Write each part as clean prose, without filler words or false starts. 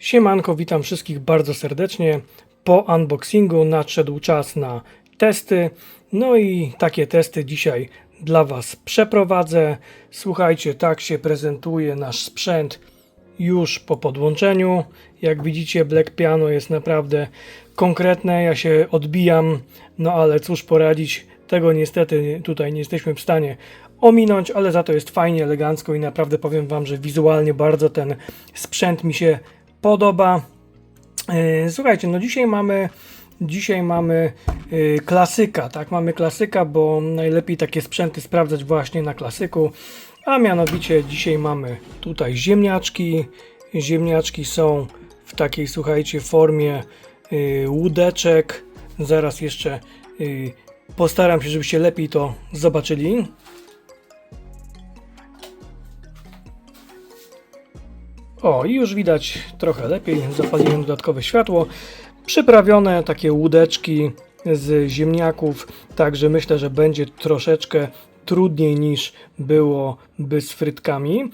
Siemanko, witam wszystkich bardzo serdecznie. Po unboxingu nadszedł czas na testy. No i takie testy dzisiaj dla Was przeprowadzę. Słuchajcie, tak się prezentuje nasz sprzęt już po podłączeniu. Jak widzicie, Black Piano jest naprawdę konkretne. Ja się odbijam, no ale cóż poradzić. Tego niestety tutaj nie jesteśmy w stanie ominąć, ale za to jest fajnie, elegancko i naprawdę powiem Wam, że wizualnie bardzo ten sprzęt mi się podoba. Słuchajcie, no dzisiaj mamy klasyka, tak? Mamy klasyka, bo najlepiej takie sprzęty sprawdzać właśnie na klasyku, a mianowicie dzisiaj mamy tutaj ziemniaczki. Ziemniaczki są w takiej, słuchajcie, formie łódeczek. Zaraz jeszcze postaram się, żebyście lepiej to zobaczyli. O, i już widać trochę lepiej, zapaliłem dodatkowe światło. Przyprawione takie łódeczki z ziemniaków, także myślę, że będzie troszeczkę trudniej niż byłoby z frytkami.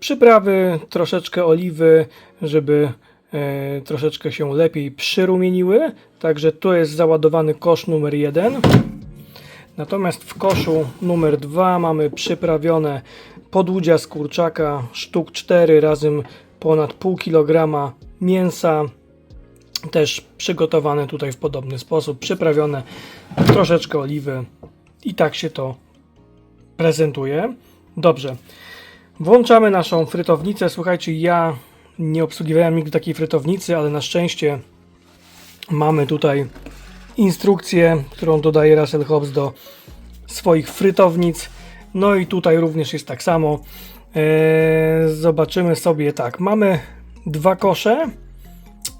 Przyprawy, troszeczkę oliwy, żeby troszeczkę się lepiej przyrumieniły. Także tu jest załadowany kosz numer 1. Natomiast w koszu numer 2 mamy przyprawione podłudzia z kurczaka, sztuk 4 razem ponad pół kilograma mięsa, też przygotowane tutaj w podobny sposób, przyprawione, troszeczkę oliwy i tak się to prezentuje. Dobrze, włączamy naszą frytownicę. Słuchajcie, ja nie obsługiwałem nigdy takiej frytownicy, ale na szczęście mamy tutaj instrukcję, którą dodaje Russell Hobbs do swoich frytownic. No i tutaj również jest tak samo. Zobaczymy sobie tak. Mamy dwa kosze.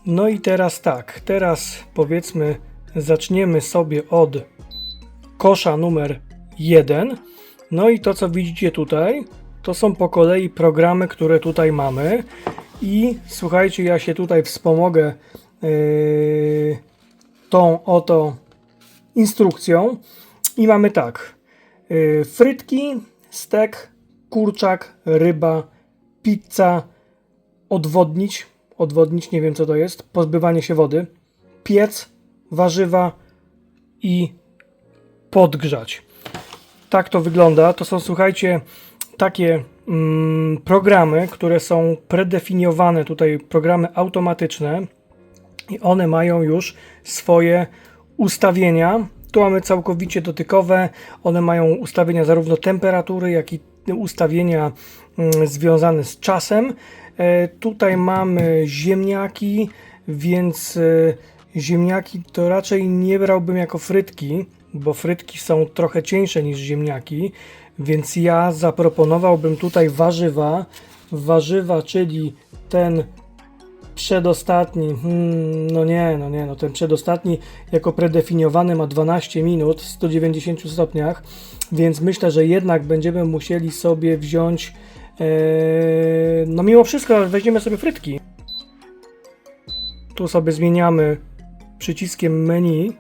No i teraz tak. Teraz powiedzmy zaczniemy sobie od kosza numer 1. No i to, co widzicie tutaj, to są po kolei programy, które tutaj mamy. I słuchajcie, ja się tutaj wspomogę tą oto instrukcją. I mamy tak. Frytki, stek, kurczak, ryba, pizza, odwodnić, nie wiem co to jest, pozbywanie się wody, piec, warzywa i podgrzać. Tak to wygląda. To są, słuchajcie, takie programy, które są predefiniowane, tutaj programy automatyczne i one mają już swoje ustawienia. Tu mamy całkowicie dotykowe, one mają ustawienia zarówno temperatury, jak i ustawienia związane z czasem. Tutaj mamy ziemniaki, więc ziemniaki to raczej nie brałbym jako frytki, bo frytki są trochę cieńsze niż ziemniaki, więc ja zaproponowałbym tutaj warzywa, czyli ten przedostatni, ten przedostatni jako predefiniowany ma 12 minut w 190 stopniach, więc myślę, że jednak będziemy musieli sobie wziąć, no mimo wszystko weźmiemy sobie frytki. Tu sobie zmieniamy przyciskiem menu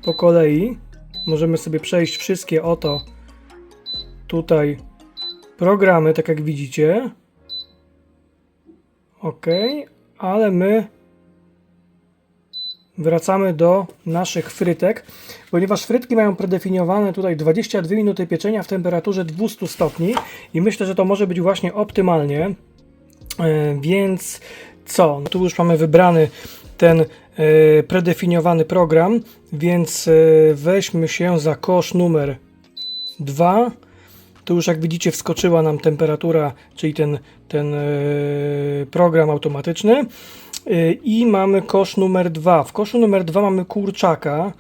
po kolei. Możemy sobie przejść wszystkie oto tutaj programy, tak jak widzicie. OK, ale my wracamy do naszych frytek, ponieważ frytki mają predefiniowane tutaj 22 minuty pieczenia w temperaturze 200 stopni i myślę, że to może być właśnie optymalnie. Więc co? Tu już mamy wybrany ten predefiniowany program, więc weźmy się za kosz numer 2. Tu już jak widzicie wskoczyła nam temperatura, czyli ten program automatyczny. I mamy kosz numer 2. W koszu numer 2 mamy kurczaka.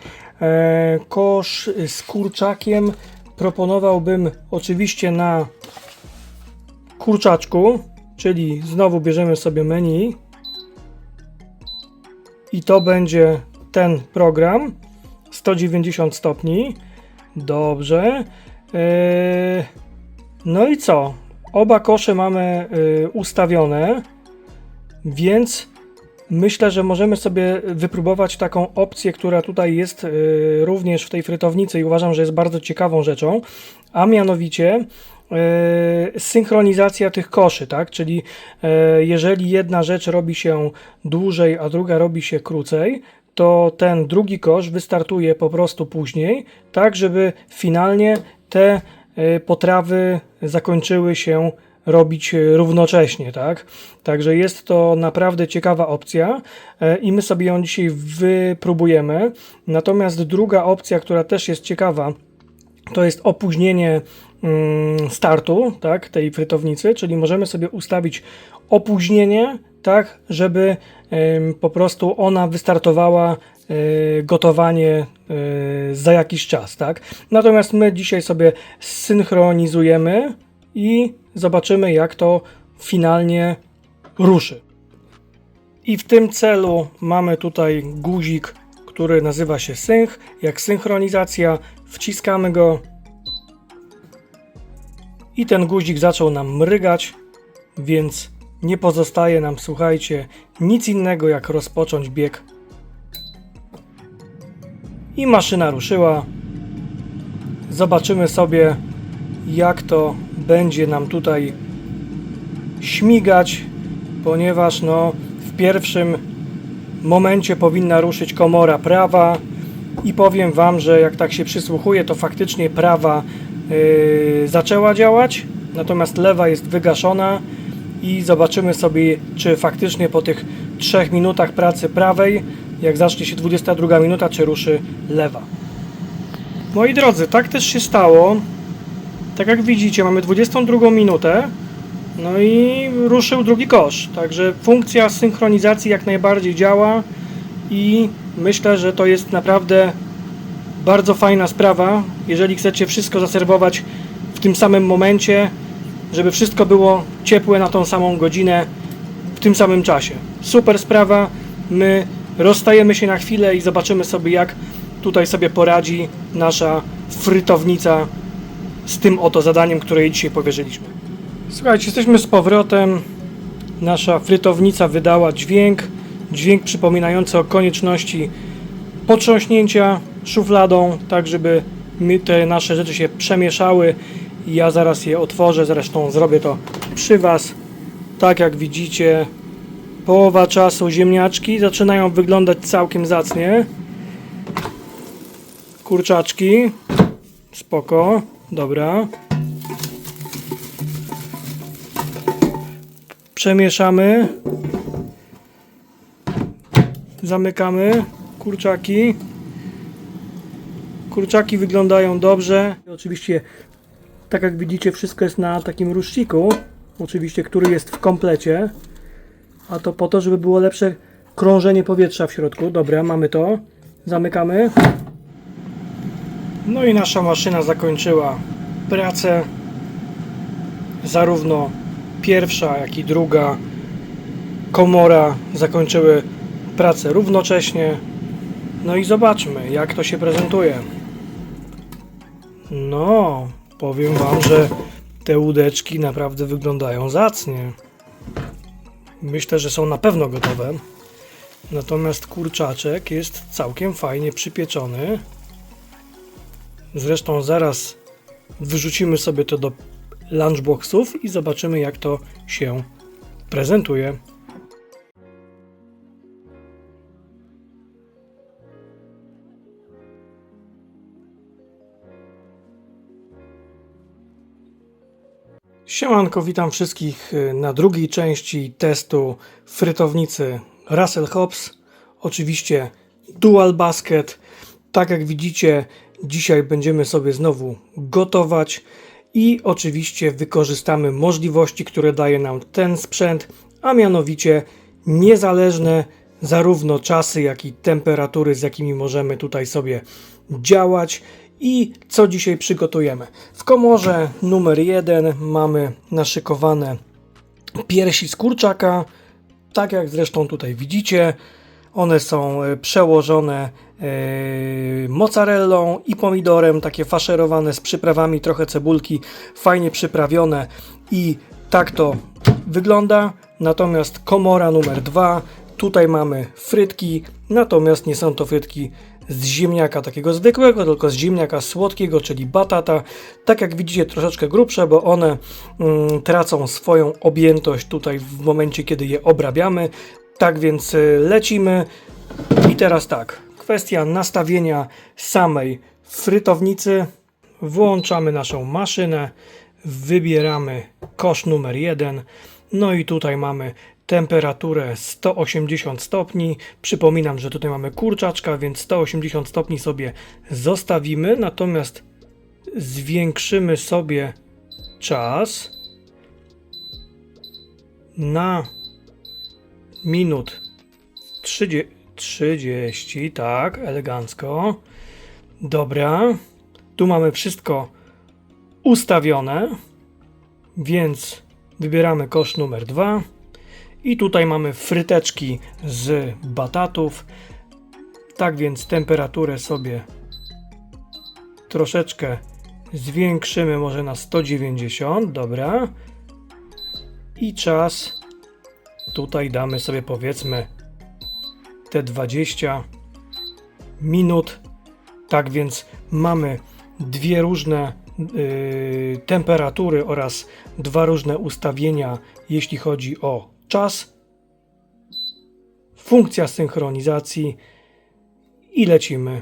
Kosz z kurczakiem proponowałbym oczywiście na kurczaczku, czyli znowu bierzemy sobie menu i to będzie ten program 190 stopni. Dobrze. No i co? Oba kosze mamy ustawione, więc myślę, że możemy sobie wypróbować taką opcję, która tutaj jest również w tej frytownicy i uważam, że jest bardzo ciekawą rzeczą, a mianowicie synchronizacja tych koszy, tak? Czyli jeżeli jedna rzecz robi się dłużej, a druga robi się krócej, to ten drugi kosz wystartuje po prostu później, tak żeby finalnie te potrawy zakończyły się robić równocześnie, tak? Także jest to naprawdę ciekawa opcja i my sobie ją dzisiaj wypróbujemy. Natomiast druga opcja, która też jest ciekawa, to jest opóźnienie startu, tak, tej frytownicy, czyli możemy sobie ustawić opóźnienie, tak, żeby po prostu ona wystartowała gotowanie za jakiś czas, tak. Natomiast my dzisiaj sobie synchronizujemy i zobaczymy, jak to finalnie ruszy. I w tym celu mamy tutaj guzik, który nazywa się synch, jak synchronizacja, wciskamy go i ten guzik zaczął nam mrygać, więc nie pozostaje nam, słuchajcie, nic innego jak rozpocząć bieg. I maszyna ruszyła. Zobaczymy sobie, jak to będzie nam tutaj śmigać, ponieważ no, w pierwszym momencie powinna ruszyć komora prawa i powiem Wam, że jak tak się przysłuchuję, to faktycznie prawa zaczęła działać, natomiast lewa jest wygaszona i zobaczymy sobie, czy faktycznie po tych 3 minutach pracy prawej, jak zacznie się 22 minuta, czy ruszy lewa. Moi drodzy, tak też się stało. Tak jak widzicie, mamy 22 minutę, no i ruszył drugi kosz, także funkcja synchronizacji jak najbardziej działa i myślę, że to jest naprawdę bardzo fajna sprawa, jeżeli chcecie wszystko zaserwować w tym samym momencie, żeby wszystko było ciepłe na tą samą godzinę w tym samym czasie. Super sprawa, my rozstajemy się na chwilę i zobaczymy sobie, jak tutaj sobie poradzi nasza frytownica z tym oto zadaniem, które jej dzisiaj powierzyliśmy. Słuchajcie, jesteśmy z powrotem. Nasza frytownica wydała dźwięk przypominający o konieczności potrząśnięcia szufladą, tak żeby te nasze rzeczy się przemieszały. Ja zaraz je otworzę, zresztą zrobię to przy Was. Tak jak widzicie, połowa czasu ziemniaczki zaczynają wyglądać całkiem zacnie. Kurczaczki, spoko, dobra. Przemieszamy. Zamykamy. Kurczaki. Kurczaki wyglądają dobrze. Oczywiście, tak jak widzicie, wszystko jest na takim ruszciku. Oczywiście, który jest w komplecie. A to po to, żeby było lepsze krążenie powietrza w środku. Dobra, mamy to. Zamykamy. No i nasza maszyna zakończyła pracę. Zarówno pierwsza, jak i druga komora zakończyły pracę równocześnie. No i zobaczmy, jak to się prezentuje. No, powiem Wam, że te łódeczki naprawdę wyglądają zacnie. Myślę, że są na pewno gotowe. Natomiast kurczaczek jest całkiem fajnie przypieczony. Zresztą zaraz wyrzucimy sobie to do lunchboxów i zobaczymy, jak to się prezentuje. Siemanko, witam wszystkich na drugiej części testu frytownicy Russell Hobbs. Oczywiście Dual Basket. Tak jak widzicie, dzisiaj będziemy sobie znowu gotować i oczywiście wykorzystamy możliwości, które daje nam ten sprzęt, a mianowicie niezależne zarówno czasy, jak i temperatury, z jakimi możemy tutaj sobie działać. I co dzisiaj przygotujemy? W komorze numer 1 mamy naszykowane piersi z kurczaka, tak jak zresztą tutaj widzicie. One są przełożone mozzarellą i pomidorem, takie faszerowane z przyprawami, trochę cebulki, fajnie przyprawione i tak to wygląda. Natomiast komora numer 2, tutaj mamy frytki, natomiast nie są to frytki z ziemniaka takiego zwykłego, tylko z ziemniaka słodkiego, czyli batata. Tak jak widzicie, troszeczkę grubsze, bo one tracą swoją objętość tutaj w momencie, kiedy je obrabiamy. Tak więc lecimy. I teraz tak, kwestia nastawienia samej frytownicy. Włączamy naszą maszynę, wybieramy kosz numer 1. No i tutaj mamy temperaturę 180 stopni. Przypominam, że tutaj mamy kurczaczka, więc 180 stopni sobie zostawimy. Natomiast zwiększymy sobie czas na minut 30, tak, elegancko. Dobra, tu mamy wszystko ustawione, więc wybieramy kosz numer 2 i tutaj mamy fryteczki z batatów. Tak więc temperaturę sobie troszeczkę zwiększymy, może na 190, dobra. I czas tutaj damy sobie, powiedzmy, te 20 minut. Tak więc mamy dwie różne temperatury oraz dwa różne ustawienia, jeśli chodzi o czas. Funkcja synchronizacji i lecimy.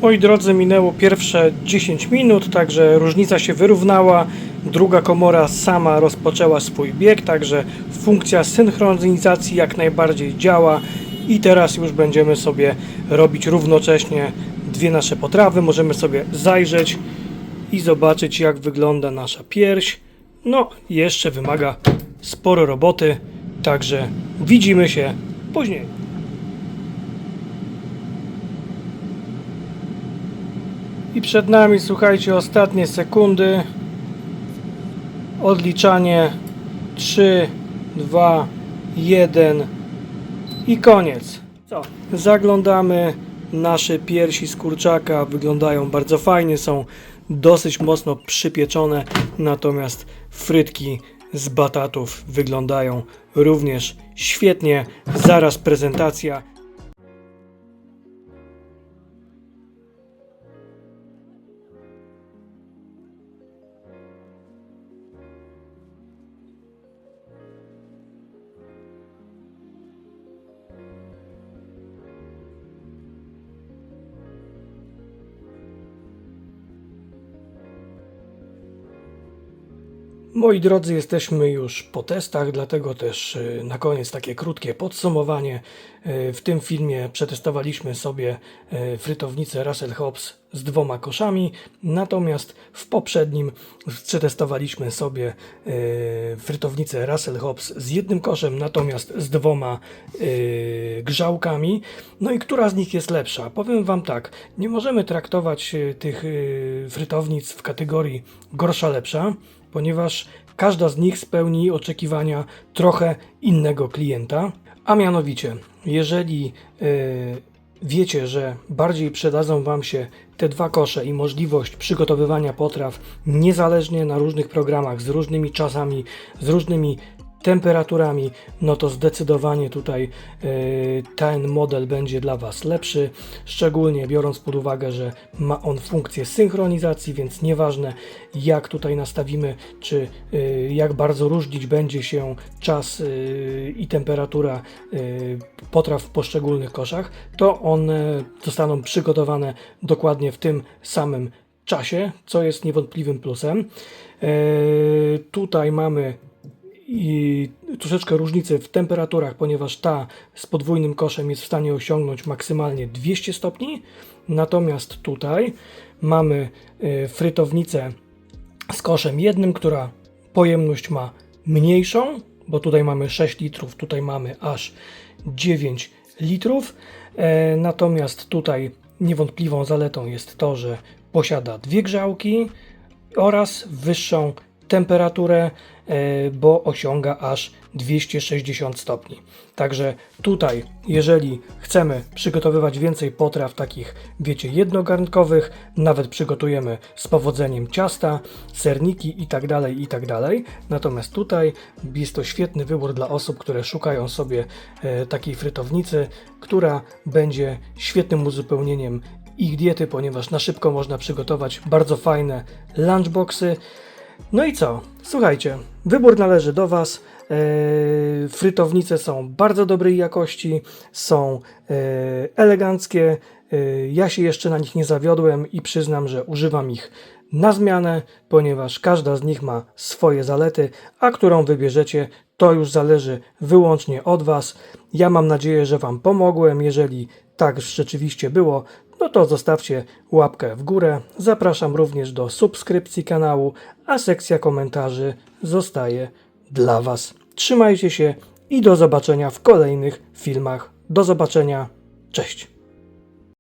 Moi drodzy, minęło pierwsze 10 minut, także różnica się wyrównała. Druga komora sama rozpoczęła swój bieg, także funkcja synchronizacji jak najbardziej działa. I teraz już będziemy sobie robić równocześnie dwie nasze potrawy. Możemy sobie zajrzeć i zobaczyć, jak wygląda nasza pierś. No, jeszcze wymaga sporo roboty, także widzimy się później. I przed nami, słuchajcie, ostatnie sekundy. Odliczanie 3, 2, 1 i koniec. Co? Zaglądamy. Nasze piersi z kurczaka wyglądają bardzo fajnie, są dosyć mocno przypieczone, natomiast frytki z batatów wyglądają również świetnie. Zaraz prezentacja. Moi drodzy, jesteśmy już po testach, dlatego też na koniec takie krótkie podsumowanie. W tym filmie przetestowaliśmy sobie frytownicę Russell Hobbs z 2 koszami, natomiast w poprzednim przetestowaliśmy sobie frytownicę Russell Hobbs z 1 koszem, natomiast z 2 grzałkami. No i która z nich jest lepsza? Powiem Wam tak, nie możemy traktować tych frytownic w kategorii gorsza, lepsza, ponieważ każda z nich spełni oczekiwania trochę innego klienta. A mianowicie, jeżeli wiecie, że bardziej przydadzą Wam się te 2 kosze i możliwość przygotowywania potraw niezależnie na różnych programach, z różnymi czasami, z różnymi temperaturami, no to zdecydowanie tutaj ten model będzie dla Was lepszy, szczególnie biorąc pod uwagę, że ma on funkcję synchronizacji, więc nieważne jak tutaj nastawimy, czy jak bardzo różnić będzie się czas i temperatura potraw w poszczególnych koszach, to one zostaną przygotowane dokładnie w tym samym czasie, co jest niewątpliwym plusem. Tutaj mamy i troszeczkę różnicy w temperaturach, ponieważ ta z podwójnym koszem jest w stanie osiągnąć maksymalnie 200 stopni, natomiast tutaj mamy frytownicę z koszem 1, która pojemność ma mniejszą, bo tutaj mamy 6 litrów, tutaj mamy aż 9 litrów, natomiast tutaj niewątpliwą zaletą jest to, że posiada 2 grzałki oraz wyższą temperaturę, bo osiąga aż 260 stopni. Także tutaj, jeżeli chcemy przygotowywać więcej potraw takich, wiecie, jednogarnkowych, nawet przygotujemy z powodzeniem ciasta, serniki itd. Natomiast tutaj jest to świetny wybór dla osób, które szukają sobie takiej frytownicy, która będzie świetnym uzupełnieniem ich diety, ponieważ na szybko można przygotować bardzo fajne lunchboxy. No i co? Słuchajcie, wybór należy do Was. Frytownice są bardzo dobrej jakości, są eleganckie. Ja się jeszcze na nich nie zawiodłem i przyznam, że używam ich na zmianę, ponieważ każda z nich ma swoje zalety, a którą wybierzecie, to już zależy wyłącznie od Was. Ja mam nadzieję, że Wam pomogłem. Jeżeli tak rzeczywiście było, no to zostawcie łapkę w górę. Zapraszam również do subskrypcji kanału, a sekcja komentarzy zostaje dla Was. Trzymajcie się i do zobaczenia w kolejnych filmach. Do zobaczenia. Cześć.